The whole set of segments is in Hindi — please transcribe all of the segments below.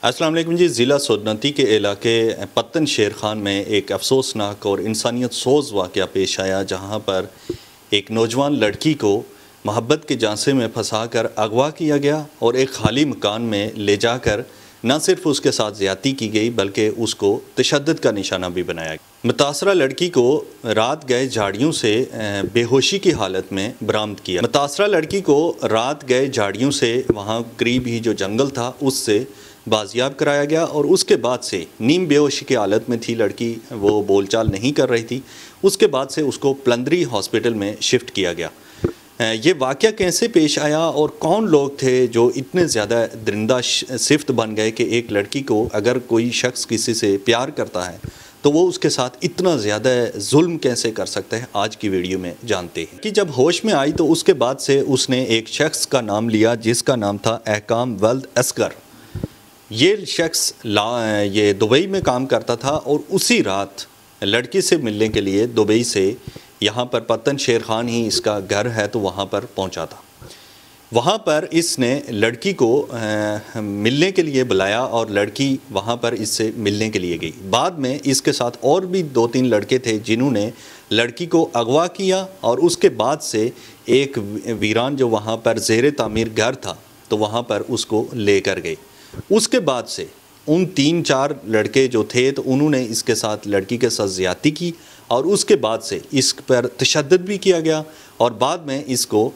अस्सलाम वालेकुम जी। ज़िला सोदनती के इलाके पत्तन शेर खान में एक अफसोसनाक और इंसानियत सोज वाक़या पेश आया, जहाँ पर एक नौजवान लड़की को मोहब्बत के झांसे में फंसाकर अगवा किया गया और एक खाली मकान में ले जाकर न सिर्फ उसके साथ ज़्यादती की गई बल्कि उसको तशद्दुद का निशाना भी बनाया गया। मुतासरा लड़की को रात गए झाड़ियों से बेहोशी की हालत में बरामद किया। मुतासरा लड़की को रात गए झाड़ियों से वहाँ करीब ही जो जंगल था उससे बाजियाब कराया गया और उसके बाद से नीम बेहोशी की हालत में थी लड़की, वो बोलचाल नहीं कर रही थी। उसके बाद से उसको प्लंदरी हॉस्पिटल में शिफ्ट किया गया। ये वाक़या कैसे पेश आया और कौन लोग थे जो इतने ज़्यादा दरिंदा सिफ्त बन गए कि एक लड़की को अगर कोई शख्स किसी से प्यार करता है तो वो उसके साथ इतना ज़्यादा जुल्म कैसे कर सकता है, आज की वीडियो में जानते हैं। कि जब होश में आई तो उसके बाद से उसने एक शख्स का नाम लिया जिसका नाम था अहकाम वल्द असगर। ये शख्स ये दुबई में काम करता था और उसी रात लड़की से मिलने के लिए दुबई से यहाँ पर पत्तन शेर खान ही इसका घर है तो वहाँ पर पहुँचा था। वहाँ पर इसने लड़की को मिलने के लिए बुलाया और लड़की वहाँ पर इससे मिलने के लिए गई। बाद में इसके साथ और भी 2-3 लड़के थे जिन्होंने लड़की को अगवा किया और उसके बाद से एक वीरान जो वहाँ पर ज़ेर तामीर घर था तो वहाँ पर उसको लेकर गए। उसके बाद से उन 3-4 लड़के जो थे तो उन्होंने इसके साथ लड़की के साथ ज़्यादती की और उसके बाद से इस पर तशद्दुद भी किया गया और बाद में इसको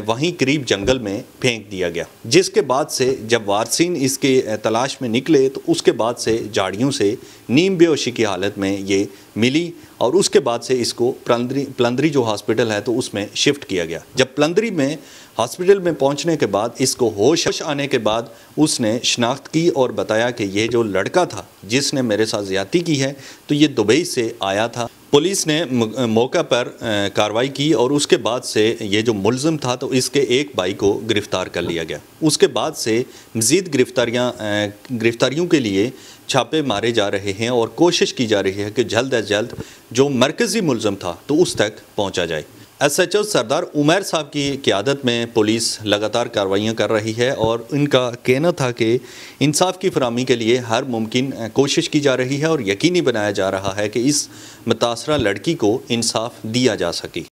वहीं करीब जंगल में फेंक दिया गया। जिसके बाद से जब वारसीन इसके तलाश में निकले तो उसके बाद से झाड़ियों से नीम बेहोशी की हालत में ये मिली और उसके बाद से इसको प्लंदरी जो हॉस्पिटल है तो उसमें शिफ्ट किया गया। जब प्लंदरी में हॉस्पिटल में पहुंचने के बाद इसको होश आने के बाद उसने शनाख्त की और बताया कि ये जो लड़का था जिसने मेरे साथ ज़्यादती की है तो ये दुबई से आया था। पुलिस ने मौका पर कार्रवाई की और उसके बाद से ये जो मुलज़िम था तो इसके एक भाई को गिरफ़्तार कर लिया गया। उसके बाद से मज़ीद गिरफ़्तारियों के लिए छापे मारे जा रहे हैं और कोशिश की जा रही है कि जल्द अज जल्द जो मरकज़ी मुलज़िम था तो उस तक पहुँचा जाए। SHO सरदार उमर साहब की क़यादत में पुलिस लगातार कार्रवाइयाँ कर रही है और इनका कहना था कि इंसाफ की फराहमी के लिए हर मुमकिन कोशिश की जा रही है और यकीनी बनाया जा रहा है कि इस मुतासरा लड़की को इंसाफ दिया जा सके।